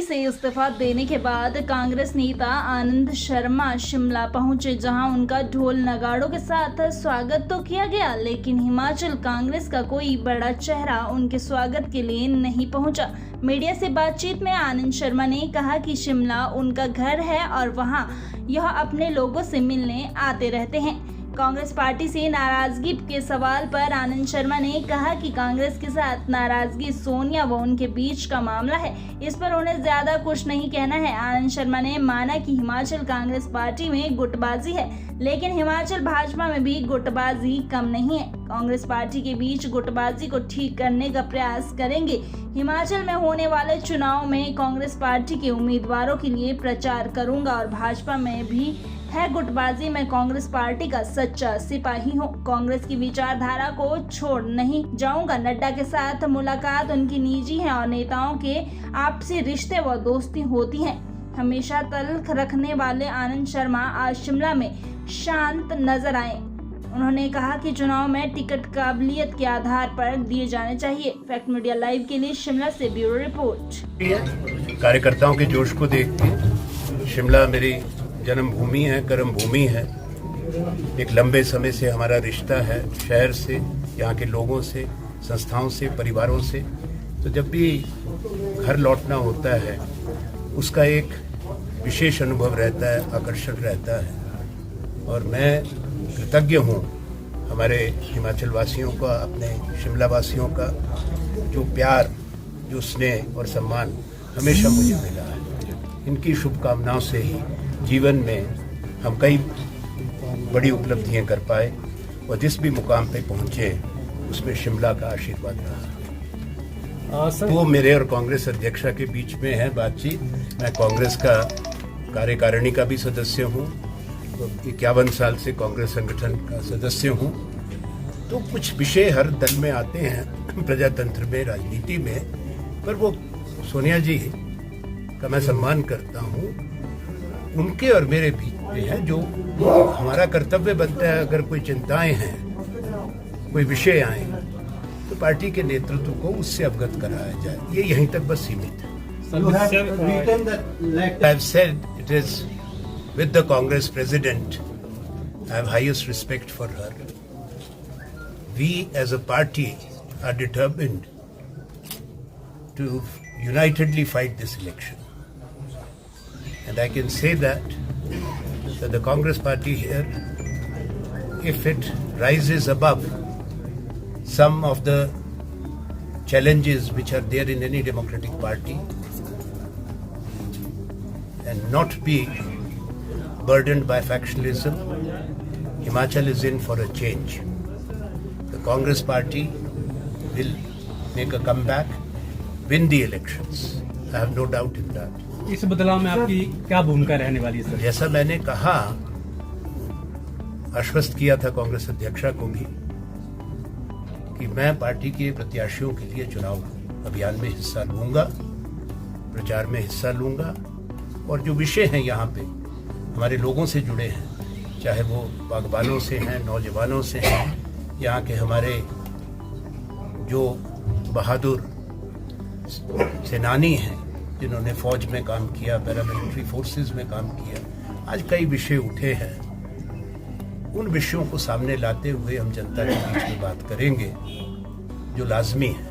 से इस्तीफा देने के बाद कांग्रेस नेता आनंद शर्मा शिमला पहुंचे, जहां उनका ढोल नगाड़ों के साथ स्वागत तो किया गया, लेकिन हिमाचल कांग्रेस का कोई बड़ा चेहरा उनके स्वागत के लिए नहीं पहुंचा। मीडिया से बातचीत में आनंद शर्मा ने कहा कि शिमला उनका घर है और वहां यह अपने लोगों से मिलने आते रहते हैं। कांग्रेस पार्टी से नाराजगी के सवाल पर आनंद शर्मा ने कहा कि कांग्रेस के साथ नाराजगी सोनिया व उनके बीच का मामला है, इस पर उन्हें ज्यादा कुछ नहीं कहना है। आनंद शर्मा ने माना कि हिमाचल कांग्रेस पार्टी में गुटबाजी है, लेकिन हिमाचल भाजपा में भी गुटबाजी कम नहीं है। कांग्रेस पार्टी के बीच गुटबाजी को ठीक करने का प्रयास करेंगे। हिमाचल में होने वाले चुनाव में कांग्रेस पार्टी के उम्मीदवारों के लिए प्रचार करूंगा और भाजपा में भी है गुटबाजी, मैं कांग्रेस पार्टी का सच्चा सिपाही हूं। कांग्रेस की विचारधारा को छोड़ नहीं जाऊंगा। नड्डा के साथ मुलाकात उनकी निजी है और नेताओं के आपसी रिश्ते व दोस्ती होती है। हमेशा तल्ख रखने वाले आनंद शर्मा आज शिमला में शांत नजर आए। उन्होंने कहा कि चुनाव में टिकट काबिलियत के आधार पर दिए जाने चाहिए। फैक्ट मीडिया लाइव के लिए शिमला से ब्यूरो रिपोर्ट। कार्यकर्ताओं के जोश को देख के शिमला मेरी जन्मभूमि है, कर्म भूमि है। एक लंबे समय से हमारा रिश्ता है शहर से, यहाँ के लोगों से, संस्थाओं से, परिवारों से। तो जब भी घर लौटना होता है उसका एक विशेष अनुभव रहता है, आकर्षण रहता है। और मैं कृतज्ञ हूँ हमारे हिमाचल वासियों का, अपने शिमला वासियों का जो प्यार, जो स्नेह और सम्मान हमेशा मुझे मिला है। इनकी शुभकामनाओं से ही जीवन में हम कई बड़ी उपलब्धियां कर पाए और जिस भी मुकाम पे पहुंचे उसमें शिमला का आशीर्वाद रहा। वो मेरे और कांग्रेस अध्यक्षा के बीच में है बातचीत। मैं कांग्रेस का कार्यकारिणी का भी सदस्य हूँ, 51 साल से कांग्रेस संगठन का सदस्य हूँ। तो कुछ विषय हर दल में आते हैं प्रजातंत्र में, राजनीति में, पर वो सोनिया जी का मैं सम्मान करता हूँ। उनके और मेरे बीच में है जो हमारा कर्तव्य बनता है। अगर कोई चिंताएं हैं, कोई विषय आए तो पार्टी के नेतृत्व को उससे अवगत कराया जाए। ये यहीं तक बस सीमित है। I have said it is with the Congress president. I have highest respect for her. We as a party are determined to unitedly fight this election. And I can say that the Congress party here, if it rises above some of the challenges which are there in any democratic party and not be burdened by factionalism, Himachal is in for a change. The Congress party will make a comeback, win the elections. I have no doubt in that. इस बदलाव में आपकी क्या भूमिका रहने वाली है sir? जैसा मैंने कहा, आश्वस्त किया था कांग्रेस अध्यक्षा को भी कि मैं पार्टी के प्रत्याशियों के लिए चुनाव अभियान में हिस्सा लूंगा, प्रचार में हिस्सा लूंगा। और जो विषय हैं यहाँ पे हमारे लोगों से जुड़े हैं, चाहे वो बागबानों से हैं, नौजवानों से हैं, यहाँ के हमारे जो बहादुर सेनानी हैं जिन्होंने फौज में काम किया, पैरामिलिट्री फोर्सेस में काम किया, आज कई विषय उठे हैं। उन विषयों को सामने लाते हुए हम जनता के बीच में बात करेंगे जो लाजमी है।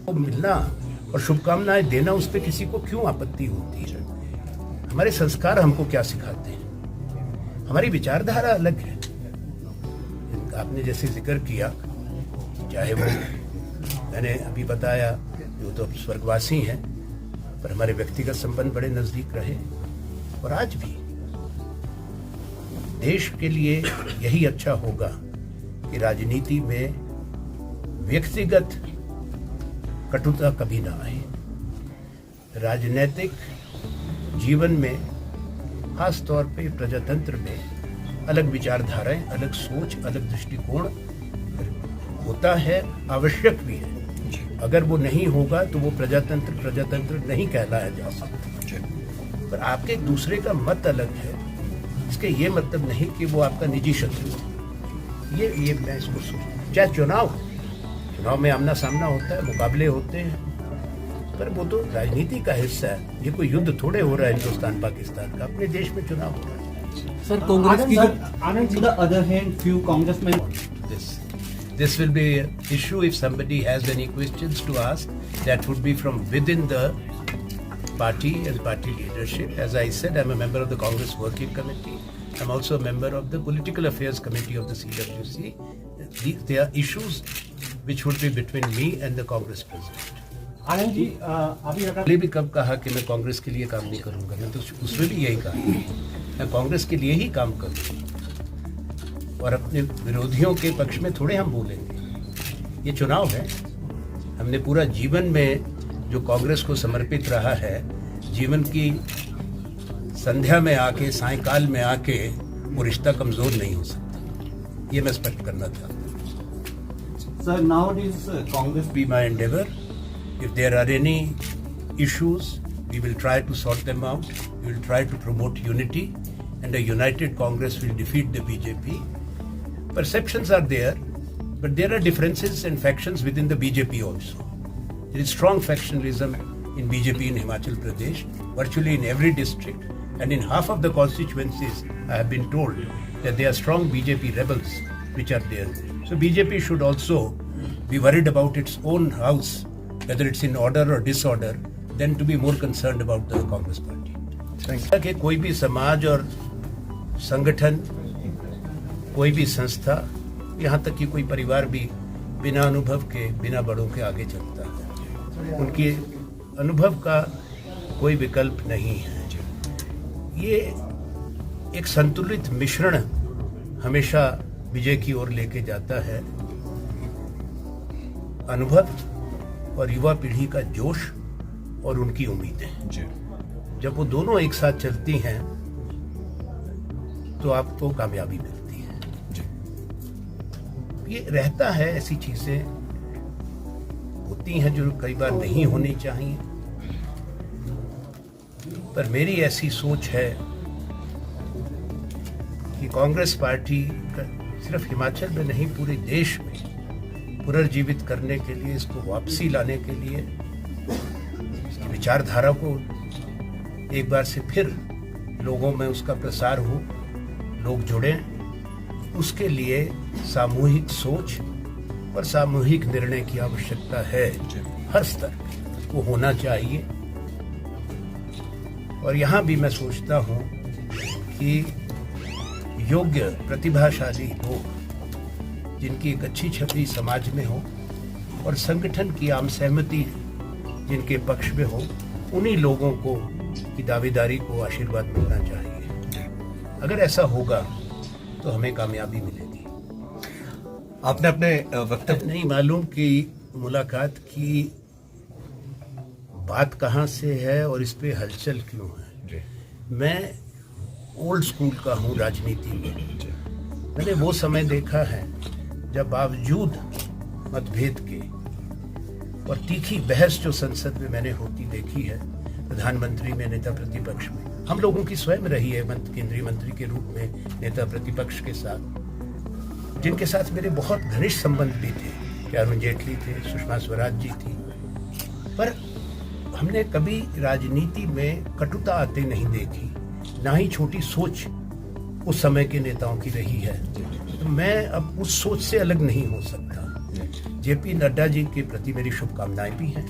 वो मिलना और शुभकामनाएं देना, उस पर किसी को क्यों आपत्ति होती है? हमारे संस्कार हमको क्या सिखाते हैं? हमारी विचारधारा अलग है। आपने जैसे जिक्र किया, चाहे वो मैंने अभी बताया जो तो स्वर्गवासी हैं, पर हमारे व्यक्तिगत संबंध बड़े नजदीक रहे। और आज भी देश के लिए यही अच्छा होगा कि राजनीति में व्यक्तिगत कटुता कभी ना आए। राजनीतिक जीवन में, खास तौर पे प्रजातंत्र में, अलग विचारधाराएं, अलग सोच, अलग दृष्टिकोण होता है, आवश्यक भी है। अगर वो नहीं होगा तो वो प्रजातंत्र नहीं कहलाया जा सकता। पर आपके एक दूसरे का मत अलग है, इसके ये मतलब नहीं कि वो आपका निजी शत्रु है। ये मैं इसको सोचता। चाहे चुनाव में आमना सामना होता है, मुकाबले होते हैं, पर वो तो राजनीति का हिस्सा है। ये कोई युद्ध थोड़े हो रहा है हिंदुस्तान पाकिस्तान का, अपने देश में चुनाव हो रहा है। सर कांग्रेस की Anand, on the other hand, few congressmen. This will be an issue. If somebody has any questions to ask, that would be from within the party and party leadership. As I said, I'm a member of the Congress Working Committee. I'm also a member of the Political Affairs Committee of the CWC. There are issues which would be between me and the Congress President. Anand ji, अभी अगर पहले भी कब कहा कि मैं कांग्रेस के लिए काम नहीं करूंगा, मैं तो उसमें भी यही कहा मैं कांग्रेस के लिए ही काम करूंगा और अपने विरोधियों के पक्ष में थोड़े हम बोलेंगे। ये चुनाव है, हमने पूरा जीवन में जो कांग्रेस को समर्पित रहा है, जीवन की संध्या में आके सायंकाल में आके वो रिश्ता कमजोर नहीं हो सकता, ये मैं स्पष्ट करना चाहता हूँ। sir, nowadays Congress Be my endeavor. If there are any issues, we will try to sort them out. We will try to promote unity, and a united Congress will defeat the BJP. Perceptions are there, but there are differences and factions within the BJP also. There is strong factionalism in BJP in Himachal Pradesh, virtually in every district, and in half of the constituencies, I have been told that there are strong BJP rebels which are there. So BJP should also be worried about its own house, whether it's in order or disorder, than to be more concerned about the Congress party. कि कोई भी समाज और संगठन, कोई भी संस्था, यहाँ तक कि कोई परिवार भी बिना अनुभव के, बिना बड़ों के आगे चलता है। उनके अनुभव का कोई विकल्प नहीं है। ये एक संतुलित मिश्रण हमेशा विजय की ओर लेके जाता है। अनुभव और युवा पीढ़ी का जोश और उनकी उम्मीदें, जब वो दोनों एक साथ चलती हैं तो आपको कामयाबी मिलती है। ये रहता है, ऐसी चीजें होती हैं जो कई बार नहीं होनी चाहिए, पर मेरी ऐसी सोच है कि कांग्रेस पार्टी सिर्फ हिमाचल में नहीं, पूरे देश में पुनर्जीवित करने के लिए, इसको वापसी लाने के लिए, इसकी विचारधारा को एक बार से फिर लोगों में उसका प्रसार हो, लोग जुड़ें, उसके लिए सामूहिक सोच और सामूहिक निर्णय की आवश्यकता है। हर स्तर पे वो होना चाहिए। और यहाँ भी मैं सोचता हूँ कि योग्य प्रतिभाशाली लोग जिनकी एक अच्छी छवि समाज में हो और संगठन की आम सहमति जिनके पक्ष में हो, उन्हीं लोगों को की दावेदारी को आशीर्वाद मिलना चाहिए। अगर ऐसा होगा तो हमें कामयाबी मिलेगी। आपने अपने वक्तव्य नहीं मालूम कि मुलाकात की बात कहाँ से है और इस पे हलचल क्यों है। मैं ओल्ड स्कूल का हूँ राजनीति में। मैंने वो समय देखा है जब बावजूद मतभेद के और तीखी बहस जो संसद में मैंने होती देखी है, प्रधानमंत्री में, नेता प्रतिपक्ष में, हम लोगों की स्वयं रही है केंद्रीय मंत्री के रूप में नेता प्रतिपक्ष के साथ, जिनके साथ मेरे बहुत घनिष्ठ संबंध भी थे। अरुण जेटली थे, सुषमा स्वराज जी थी, पर हमने कभी राजनीति में कटुता आते नहीं देखी, ना ही छोटी सोच उस समय के नेताओं की रही है। तो मैं अब उस सोच से अलग नहीं हो सकता। जेपी नड्डा जी के प्रति मेरी शुभकामनाएं भी हैं,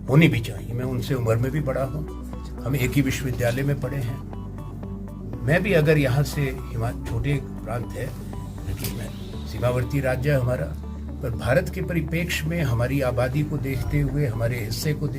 होनी भी चाहिए। मैं उनसे उम्र में भी बड़ा हूँ, हम एक ही विश्वविद्यालय में पढ़े हैं। मैं भी अगर यहाँ से छोटे प्रांत है, लेकिन मैं सीमावर्ती राज्य है हमारा, पर भारत के परिप्रेक्ष्य में हमारी आबादी को देखते हुए, हमारे हिस्से को